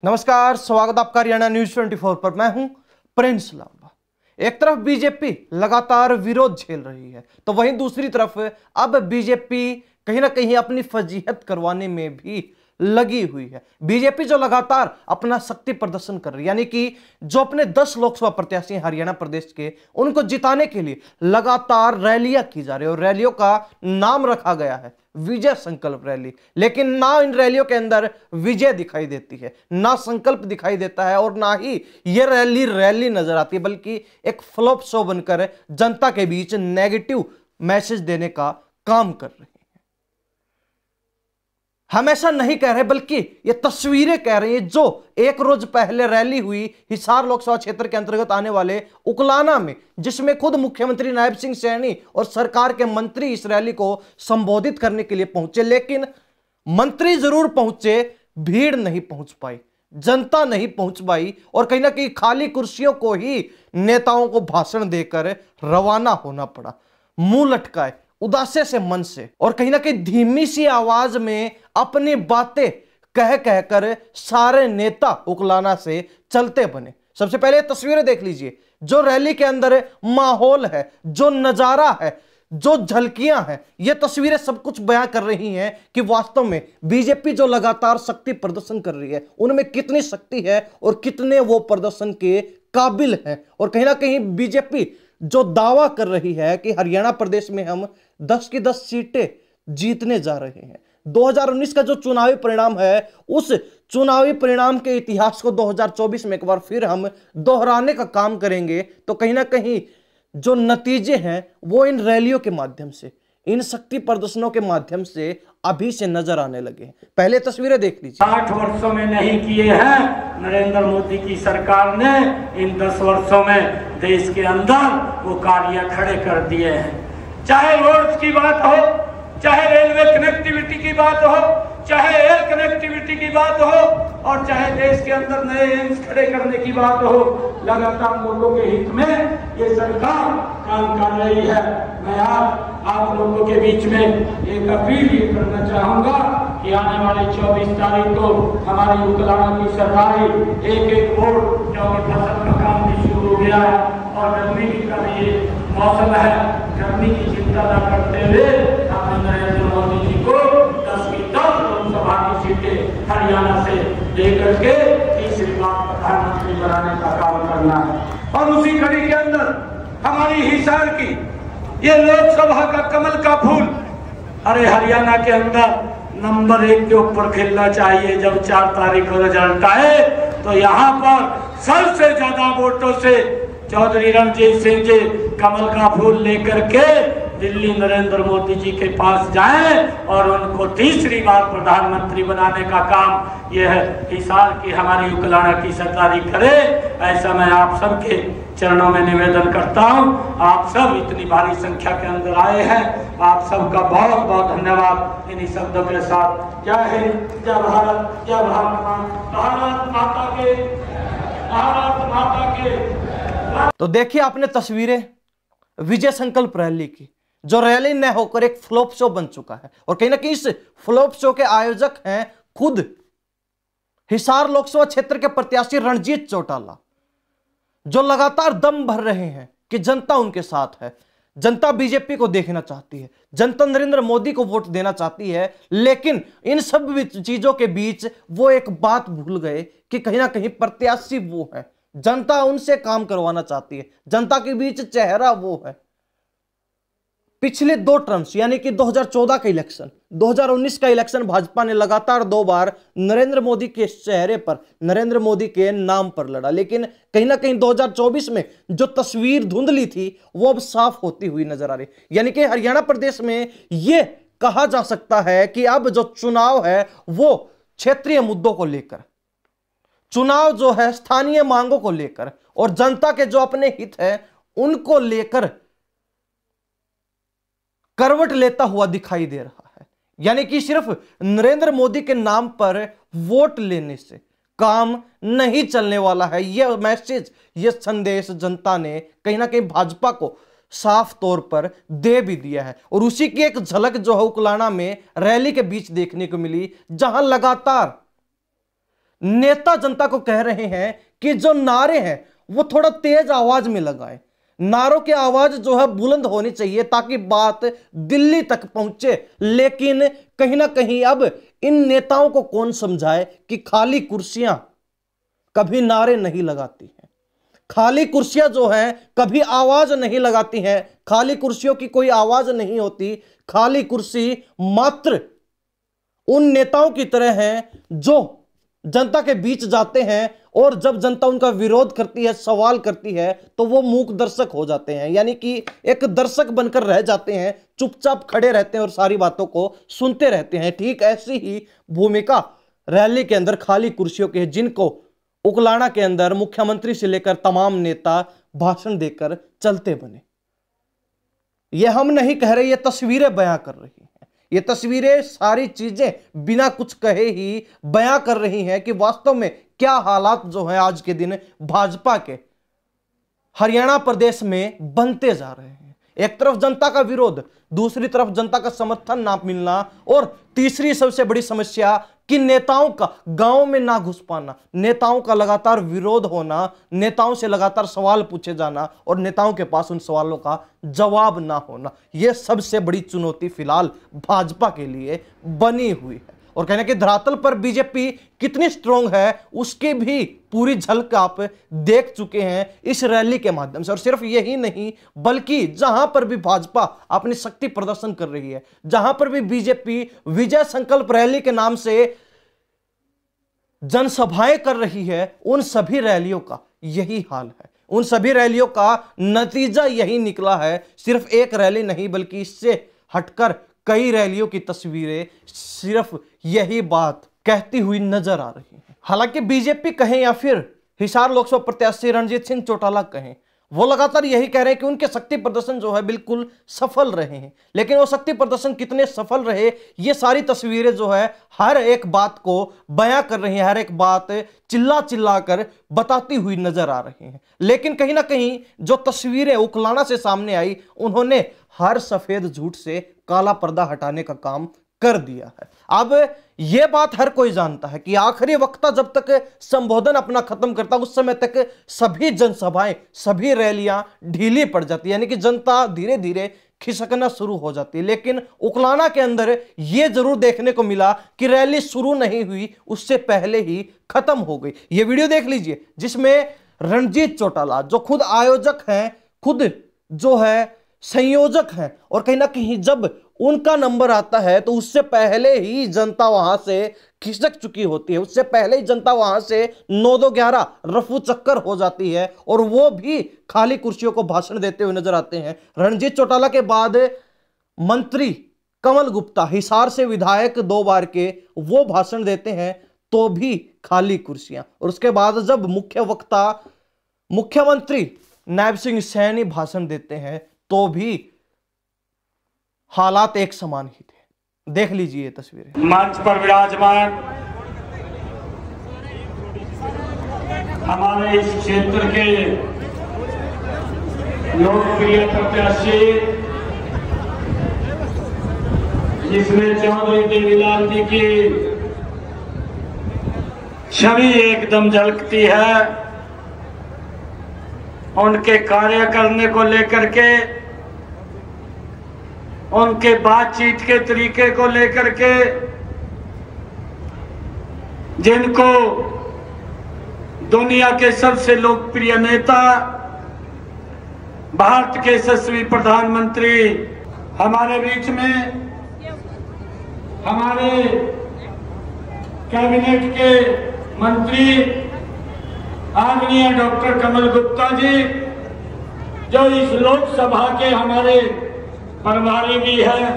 नमस्कार, स्वागत आपका हरियाणा न्यूज 24 पर। मैं हूं प्रिंस लांबा। एक तरफ बीजेपी लगातार विरोध झेल रही है, तो वहीं दूसरी तरफ अब बीजेपी कहीं ना कहीं अपनी फजीहत करवाने में भी लगी हुई है। बीजेपी जो लगातार अपना शक्ति प्रदर्शन कर रही है, यानी कि जो अपने 10 लोकसभा प्रत्याशी हरियाणा प्रदेश के, उनको जिताने के लिए लगातार रैलियां की जा रही है और रैलियों का नाम रखा गया है विजय संकल्प रैली। लेकिन ना इन रैलियों के अंदर विजय दिखाई देती है, ना संकल्प दिखाई देता है और ना ही यह रैली नजर आती है, बल्कि एक फ्लॉप शो बनकर जनता के बीच नेगेटिव मैसेज देने का काम कर रही है। हम ऐसा नहीं कह रहे, बल्कि ये तस्वीरें कह रही हैं। जो एक रोज पहले रैली हुई हिसार लोकसभा क्षेत्र के अंतर्गत आने वाले उकलाना में, जिसमें खुद मुख्यमंत्री नायब सिंह सैनी और सरकार के मंत्री इस रैली को संबोधित करने के लिए पहुंचे, लेकिन मंत्री जरूर पहुंचे, भीड़ नहीं पहुंच पाई, जनता नहीं पहुंच पाई और कहीं ना कहीं खाली कुर्सियों को ही नेताओं को भाषण देकर रवाना होना पड़ा, मुंह लटकाए, उदासे से मन से, और कहीं ना कहीं धीमी सी आवाज में अपनी बातें कह कहकर सारे नेता उकलाना से चलते बने। सबसे पहले तस्वीरें देख लीजिए, जो रैली के अंदर माहौल है, जो नजारा है, जो झलकियां हैं, ये तस्वीरें सब कुछ बयां कर रही हैं कि वास्तव में बीजेपी जो लगातार शक्ति प्रदर्शन कर रही है, उनमें कितनी शक्ति है और कितने वो प्रदर्शन के काबिल हैं। और कहीं ना कहीं बीजेपी जो दावा कर रही है कि हरियाणा प्रदेश में हम 10 की 10 सीटें जीतने जा रहे हैं। 2019 का जो चुनावी परिणाम है, उस चुनावी परिणाम के इतिहास को 2024 में एक बार फिर हम दोहराने का काम करेंगे। तो कहीं ना कहीं जो नतीजे हैं वो इन रैलियों के माध्यम से, इन शक्ति प्रदर्शनों के माध्यम से अभी से नजर आने लगे हैं। पहले तस्वीरें देख लीजिए। 60 वर्षों में नहीं किए हैं नरेंद्र मोदी की सरकार ने, इन 10 वर्षों में देश के अंदर वो कार्य खड़े कर दिए हैं। चाहे रोड्स की बात हो, चाहे रेलवे कनेक्टिविटी की बात हो, चाहे एयर कनेक्टिविटी की बात हो, और चाहे देश के अंदर नए एम्स खड़े करने की बात हो, लगातार लोगों के हित में ये सरकार काम कर रही है। मैं आप लोगों के बीच में एक अपील ये करना चाहूंगा कि आने वाले 24 तारीख को हमारी उकलाना की सरकारी एक वोट, जो फसल का काम भी शुरू हो गया है और गर्मी का ये मौसम है, गर्मी की चिंता न करते हुए हमने नरेंद्र मोदी जी को 10 की 10 लोकसभा की सीटें हरियाणा से लेकर के तीसरी बार प्रधानमंत्री बनाने का काम करना है। और उसी कड़ी के अंदर हमारी हिसार की ये लोकसभा का कमल का फूल, अरे हरियाणा के अंदर नंबर 1 के ऊपर खेलना चाहिए। जब 4 तारीख को रिजल्ट आए तो यहाँ पर सबसे ज्यादा वोटों से चौधरी रणजीत सिंह जी कमल का फूल लेकर के दिल्ली नरेंद्र मोदी जी के पास जाएं और उनको तीसरी बार प्रधानमंत्री बनाने का काम यह हिसार की हमारी उकलाना की सरकारी करे। ऐसा मैं आप सबके चरणों में निवेदन करता हूं। आप सब इतनी भारी संख्या के अंदर आए हैं, आप सबका बहुत बहुत धन्यवाद। इन्हीं शब्दों के साथ जय हिंद, जय भारत, जय भारत माता के, भारत माता के। तो देखिए आपने तस्वीरें विजय संकल्प रैली की, जो रैली न होकर एक फ्लॉप शो बन चुका है। और कहीं ना कहीं इस फ्लॉप शो के आयोजक हैं खुद हिसार लोकसभा क्षेत्र के प्रत्याशी रणजीत चौटाला, जो लगातार दम भर रहे हैं कि जनता उनके साथ है, जनता बीजेपी को देखना चाहती है, जनता नरेंद्र मोदी को वोट देना चाहती है। लेकिन इन सब चीजों के बीच वो एक बात भूल गए कि कहीं ना कहीं प्रत्याशी वो है, जनता उनसे काम करवाना चाहती है, जनता के बीच चेहरा वो है। पिछले 2 टर्म्स यानी कि 2014 का इलेक्शन, 2019 का इलेक्शन, भाजपा ने लगातार 2 बार नरेंद्र मोदी के चेहरे पर, नरेंद्र मोदी के नाम पर लड़ा। लेकिन कहीं ना कहीं 2024 में जो तस्वीर धुंधली थी वो अब साफ होती हुई नजर आ रही। यानी कि हरियाणा प्रदेश में यह कहा जा सकता है कि अब जो चुनाव है वो क्षेत्रीय मुद्दों को लेकर, चुनाव जो है स्थानीय मांगों को लेकर और जनता के जो अपने हित है उनको लेकर करवट लेता हुआ दिखाई दे रहा है। यानी कि सिर्फ नरेंद्र मोदी के नाम पर वोट लेने से काम नहीं चलने वाला है। यह मैसेज, यह संदेश जनता ने कहीं ना कहीं भाजपा को साफ तौर पर दे भी दिया है। और उसी की एक झलक जो है उकलाना में रैली के बीच देखने को मिली, जहां लगातार नेता जनता को कह रहे हैं कि जो नारे हैं वो थोड़ा तेज आवाज में लगाएं। नारों की आवाज जो है बुलंद होनी चाहिए ताकि बात दिल्ली तक पहुंचे। लेकिन कहीं ना कहीं अब इन नेताओं को कौन समझाए कि खाली कुर्सियां कभी नारे नहीं लगाती हैं, खाली कुर्सियां जो हैं कभी आवाज नहीं लगाती हैं, खाली कुर्सियों की कोई आवाज नहीं होती। खाली कुर्सी मात्र उन नेताओं की तरह है जो जनता के बीच जाते हैं और जब जनता उनका विरोध करती है, सवाल करती है, तो वो मूक दर्शक हो जाते हैं, यानी कि एक दर्शक बनकर रह जाते हैं, चुपचाप खड़े रहते हैं और सारी बातों को सुनते रहते हैं। ठीक ऐसी ही भूमिका रैली के अंदर खाली कुर्सियों की है, जिनको उकलाना के अंदर मुख्यमंत्री से लेकर तमाम नेता भाषण देकर चलते बने। ये हम नहीं कह रहे, ये तस्वीरें बयां कर रही हैं। ये तस्वीरें सारी चीजें बिना कुछ कहे ही बयां कर रही हैं कि वास्तव में क्या हालात जो है आज के दिन भाजपा के हरियाणा प्रदेश में बनते जा रहे हैं। एक तरफ जनता का विरोध, दूसरी तरफ जनता का समर्थन ना मिलना, और तीसरी सबसे बड़ी समस्या कि नेताओं का गांव में ना घुस पाना, नेताओं का लगातार विरोध होना, नेताओं से लगातार सवाल पूछे जाना और नेताओं के पास उन सवालों का जवाब ना होना। यह सबसे बड़ी चुनौती फिलहाल भाजपा के लिए बनी हुई है। और कहने कि धरातल पर बीजेपी कितनी स्ट्रांग है उसकी भी पूरी झलक आप देख चुके हैं इस रैली के माध्यम से। और सिर्फ यही नहीं, बल्कि जहां पर भी भाजपा अपनी शक्ति प्रदर्शन कर रही है, जहां पर भी बीजेपी विजय संकल्प रैली के नाम से जनसभाएं कर रही है, उन सभी रैलियों का यही हाल है। उन सभी रैलियों का नतीजा यही निकला है। सिर्फ एक रैली नहीं बल्कि इससे हटकर कई रैलियों की तस्वीरें सिर्फ यही बात कहती हुई नजर आ रही हैं। हालांकि बीजेपी कहें या फिर हिसार लोकसभा प्रत्याशी रणजीत सिंह चौटाला कहें, वो लगातार यही कह रहे हैं कि उनके शक्ति प्रदर्शन जो है बिल्कुल सफल रहे हैं। लेकिन वो शक्ति प्रदर्शन कितने सफल रहे, ये सारी तस्वीरें जो है हर एक बात को बयां कर रही हैं, हर एक बात चिल्ला चिल्ला कर बताती हुई नजर आ रही हैं। लेकिन कहीं ना कहीं जो तस्वीरें उकलाना से सामने आई, उन्होंने हर सफेद झूठ से काला पर्दा हटाने का काम कर दिया है। अब यह बात हर कोई जानता है कि आखिरी वक्ता जब तक संबोधन अपना खत्म करता उस समय तक सभी जनसभाएं, सभी रैलियां ढीली पड़ जाती है, यानी कि जनता धीरे धीरे खिसकना शुरू हो जाती है। लेकिन उकलाना के अंदर यह जरूर देखने को मिला कि रैली शुरू नहीं हुई, उससे पहले ही खत्म हो गई। यह वीडियो देख लीजिए जिसमें रणजीत चौटाला जो खुद आयोजक हैं, खुद जो है संयोजक हैं, और कहीं ना कहीं जब उनका नंबर आता है तो उससे पहले ही जनता वहां से खिसक चुकी होती है, उससे पहले ही जनता वहां से 9-2-11 रफू चक्कर हो जाती है, और वो भी खाली कुर्सियों को भाषण देते हुए नजर आते हैं। रणजीत चौटाला के बाद मंत्री कमल गुप्ता, हिसार से विधायक 2 बार के, वो भाषण देते हैं तो भी खाली कुर्सियां। और उसके बाद जब मुख्य वक्ता मुख्यमंत्री नायब सिंह सैनी भाषण देते हैं तो भी हालात एक समान ही थे। देख लीजिए ये तस्वीरें। मंच पर विराजमान हमारे इस क्षेत्र के लोकप्रिय प्रत्याशी जिसमें चौधरी देवीलाल जी की छवि एकदम झलकती है, उनके कार्य करने को लेकर के, उनके बातचीत के तरीके को लेकर के, जिनको दुनिया के सबसे लोकप्रिय नेता, भारत के यशस्वी प्रधानमंत्री हमारे बीच में, हमारे कैबिनेट के मंत्री आदरणीय डॉक्टर कमल गुप्ता जी, जो इस लोकसभा के हमारे प्रभारी भी है,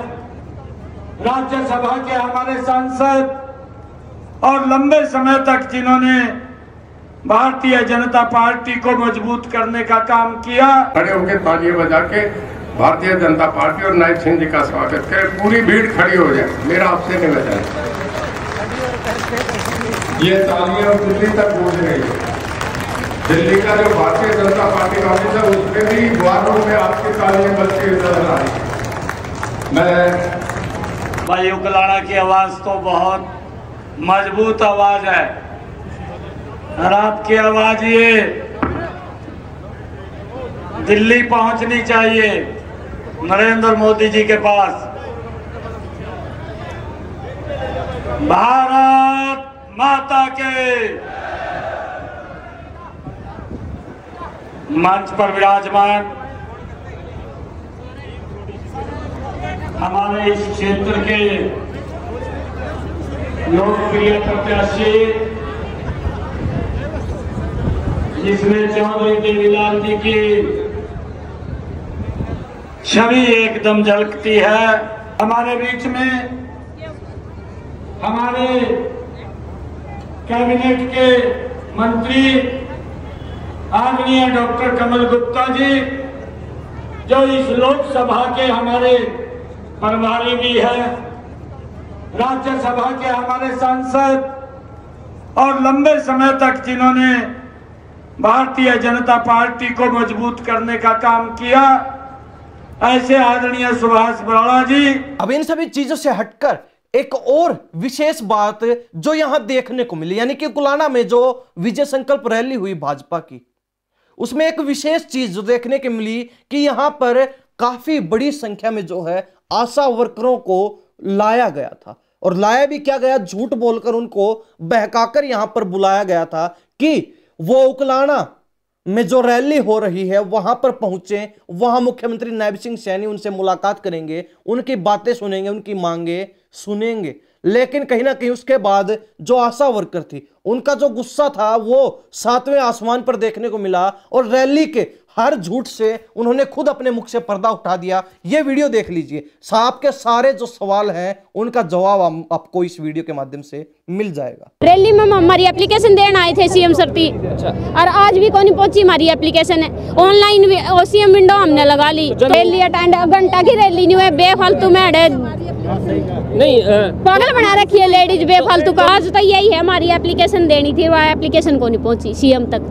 राज्यसभा के हमारे सांसद, और लंबे समय तक जिन्होंने भारतीय जनता पार्टी को मजबूत करने का काम किया। खड़े होकर तालियां बजा के भारतीय जनता पार्टी और नायब सिंह जी का स्वागत करें। पूरी भीड़ खड़ी हो जाए, मेरा आपसे निवेदन है। ये तालियां दिल्ली तक पहुंच रही है। दिल्ली का जो भारतीय जनता पार्टी का ऑफिस है उसमें भी द्वारों में आपकी तालियां बजती हुई नजर आ रही है। भाई उकलाना की आवाज तो बहुत मजबूत आवाज है, और आपकी आवाज ये दिल्ली पहुंचनी चाहिए, नरेंद्र मोदी जी के पास। भारत माता के मंच पर विराजमान हमारे इस क्षेत्र के लोकप्रिय प्रत्याशी जिसमें चौधरी देवीलाल जी की छवि एकदम झलकती है, हमारे बीच में हमारे कैबिनेट के मंत्री आदरणीय डॉक्टर कमल गुप्ता जी, जो इस लोकसभा के हमारे प्रभारी भी हैं, राज्यसभा के हमारे सांसद और लंबे समय तक जिन्होंने भारतीय जनता पार्टी को मजबूत करने का काम किया, ऐसे आदरणीय सुभाष बराला जी। अब इन सभी चीजों से हटकर एक और विशेष बात जो यहां देखने को मिली, यानी कि कुलाना में जो विजय संकल्प रैली हुई भाजपा की, उसमें एक विशेष चीज जो देखने को मिली कि यहां पर काफी बड़ी संख्या में जो है आशा वर्करों को लाया गया था। और लाया भी क्या गया, झूठ बोलकर उनको बहकाकर यहां पर बुलाया गया था कि वो उकलाना में जो रैली हो रही है वहां पर पहुंचे, वहां मुख्यमंत्री नायब सिंह सैनी उनसे मुलाकात करेंगे, उनकी बातें सुनेंगे, उनकी मांगे सुनेंगे। लेकिन कहीं ना कहीं उसके बाद जो आशा वर्कर थी उनका जो गुस्सा था वो 7वें आसमान पर देखने को मिला और रैली के हर झूठ से उन्होंने खुद अपने मुख से पर्दा उठा दिया। ये वीडियो देख लीजिए, साहब के सारे जो सवाल हैं उनका जवाब आपको इस वीडियो के माध्यम से मिल जाएगा। रैली में हमारी एप्लीकेशन देने आए थे सीएम सर थी, और आज भी कोई नहीं पहुंची हमारी एप्लीकेशन है। ऑनलाइन सीएम विंडो हमने लगा ली, रैली अटेंड घंटा की रैली नहीं हुई, बेफालतू में नहीं पागल बना रखी है लेडीज बेफालतू का। आज तो यही है, हमारी एप्लीकेशन देनी थी, वह एप्लीकेशन को नहीं पहुंची सीएम तक।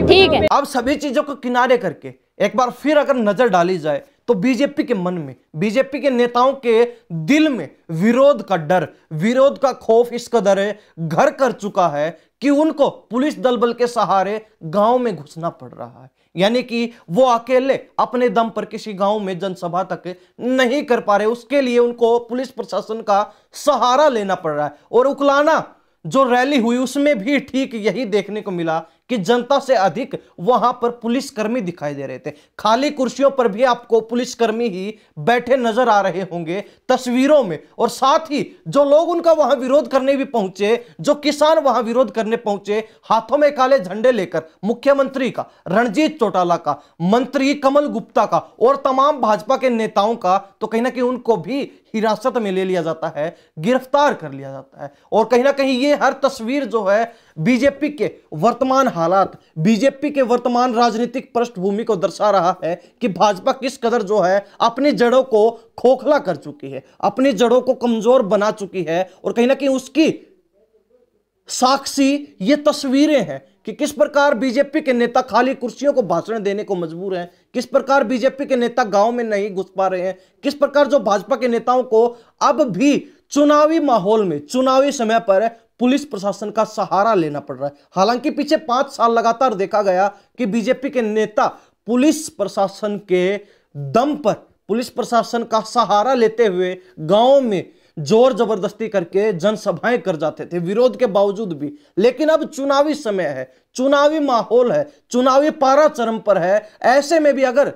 ठीक है, अब सभी चीजों को किनारे करके एक बार फिर अगर नजर डाली जाए तो बीजेपी के मन में, बीजेपी के नेताओं के दिल में विरोध का डर, विरोध का खौफ इस कदर घर कर चुका है कि उनको पुलिस दल बल के सहारे गांव में घुसना पड़ रहा है। यानी कि वो अकेले अपने दम पर किसी गांव में जनसभा तक नहीं कर पा रहे, उसके लिए उनको पुलिस प्रशासन का सहारा लेना पड़ रहा है। और उकलाना जो रैली हुई उसमें भी ठीक यही देखने को मिला कि जनता से अधिक वहां पर पुलिसकर्मी दिखाई दे रहे थे। खाली कुर्सियों पर भी आपको पुलिसकर्मी ही बैठे नजर आ रहे होंगे तस्वीरों में। और साथ ही जो लोग उनका वहां विरोध करने भी पहुंचे, जो किसान वहां विरोध करने पहुंचे, हाथों में काले झंडे लेकर मुख्यमंत्री का, रणजीत चौटाला का, मंत्री कमल गुप्ता का और तमाम भाजपा के नेताओं का, तो कहीं ना कहीं उनको भी हिरासत में ले लिया जाता है, गिरफ्तार कर लिया जाता है। और कहीं ना कहीं ये हर तस्वीर जो है बीजेपी के वर्तमान हालात, बीजेपी के वर्तमान राजनीतिक पृष्ठभूमि को दर्शा रहा है कि भाजपा किस कदर जो है अपनी जड़ों को खोखला कर चुकी है, अपनी जड़ों को कमजोर बना चुकी है। और कहीं ना कहीं उसकी साक्षी ये तस्वीरें हैं कि किस प्रकार बीजेपी के नेता खाली कुर्सियों को भाषण देने को मजबूर हैं, किस प्रकार बीजेपी के नेता गांव में नहीं घुस पा रहे हैं, किस प्रकार जो भाजपा के नेताओं को अब भी चुनावी माहौल में, चुनावी समय पर पुलिस प्रशासन का सहारा लेना पड़ रहा है। हालांकि पीछे 5 साल लगातार देखा गया कि बीजेपी के नेता पुलिस प्रशासन के दम पर, पुलिस प्रशासन का सहारा लेते हुए गांवों में जोर जबरदस्ती करके जनसभाएं कर जाते थे विरोध के बावजूद भी। लेकिन अब चुनावी समय है, चुनावी माहौल है, चुनावी पारा चरम पर है। ऐसे में भी अगर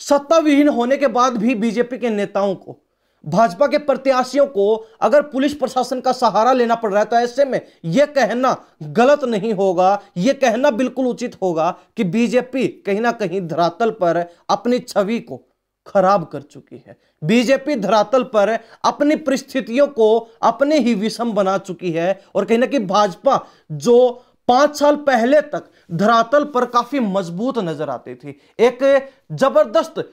सत्ता विहीन होने के बाद भी बीजेपी के नेताओं को, भाजपा के प्रत्याशियों को अगर पुलिस प्रशासन का सहारा लेना पड़ रहा है, तो ऐसे में यह कहना गलत नहीं होगा, यह कहना बिल्कुल उचित होगा कि बीजेपी कहीं ना कहीं धरातल पर अपनी छवि को खराब कर चुकी है। बीजेपी धरातल पर अपनी परिस्थितियों को अपने ही विषम बना चुकी है। और कहीं ना कहीं भाजपा जो 5 साल पहले तक धरातल पर काफी मजबूत नजर आती थी, एक जबरदस्त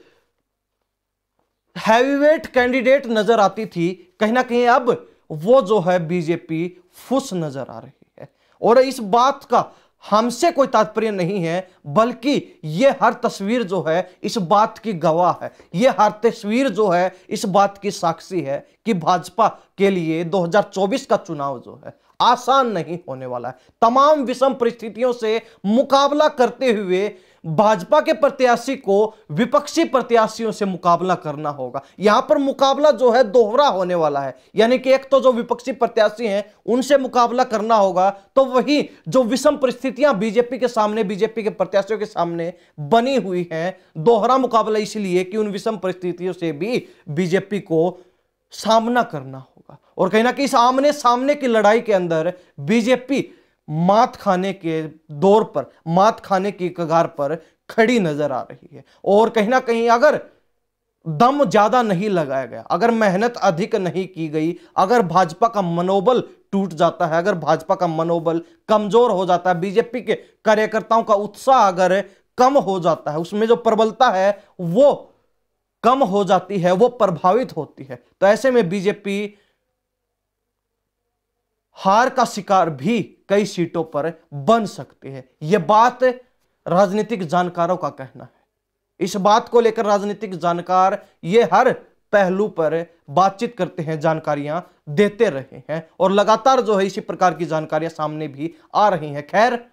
हैवीवेट कैंडिडेट नजर आती थी, कहीं ना कहीं अब वो जो है बीजेपी फुस नजर आ रही है। और इस बात का हमसे कोई तात्पर्य नहीं है, बल्कि यह हर तस्वीर जो है इस बात की गवाह है, यह हर तस्वीर जो है इस बात की साक्षी है कि भाजपा के लिए 2024 का चुनाव जो है आसान नहीं होने वाला है। तमाम विषम परिस्थितियों से मुकाबला करते हुए भाजपा के प्रत्याशी को विपक्षी प्रत्याशियों से मुकाबला करना होगा। यहां पर मुकाबला जो है दोहरा होने वाला है, यानी कि एक तो जो विपक्षी प्रत्याशी हैं उनसे मुकाबला करना होगा, तो वही जो विषम परिस्थितियां बीजेपी के सामने, बीजेपी के प्रत्याशियों के सामने बनी हुई हैं, दोहरा मुकाबला इसलिए कि उन विषम परिस्थितियों से भी बीजेपी को सामना करना होगा। और कहीं ना कहीं इस आमने सामने की लड़ाई के अंदर बीजेपी मात खाने के दौर पर, मात खाने की कगार पर खड़ी नजर आ रही है। और कहीं ना कहीं अगर दम ज्यादा नहीं लगाया गया, अगर मेहनत अधिक नहीं की गई, अगर भाजपा का मनोबल टूट जाता है, अगर भाजपा का मनोबल कमजोर हो जाता है, बीजेपी के कार्यकर्ताओं का उत्साह अगर कम हो जाता है, उसमें जो प्रबलता है वो कम हो जाती है, वो प्रभावित होती है, तो ऐसे में बीजेपी हार का शिकार भी कई सीटों पर बन सकती है। यह बात राजनीतिक जानकारों का कहना है। इस बात को लेकर राजनीतिक जानकार ये हर पहलू पर बातचीत करते हैं, जानकारियां देते रहे हैं और लगातार जो है इसी प्रकार की जानकारियां सामने भी आ रही हैं। खैर,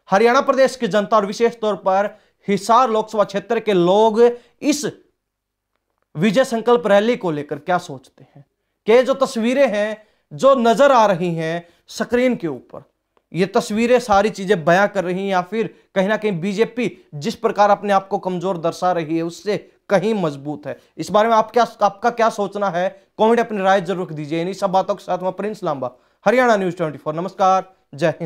हरियाणा प्रदेश की जनता और विशेष तौर पर हिसार लोकसभा क्षेत्र के लोग इस विजय संकल्प रैली को लेकर क्या सोचते हैं? कि जो तस्वीरें हैं जो नजर आ रही हैं स्क्रीन के ऊपर, ये तस्वीरें सारी चीजें बयां कर रही हैं या फिर कहीं ना कहीं बीजेपी जिस प्रकार अपने आप को कमजोर दर्शा रही है उससे कहीं मजबूत है? इस बारे में आपका क्या सोचना है? कमेंट अपनी राय जरूर दीजिए। इन्हीं सब बातों के साथ मैं प्रिंस लांबा, हरियाणा न्यूज 24। नमस्कार, जय हिंद।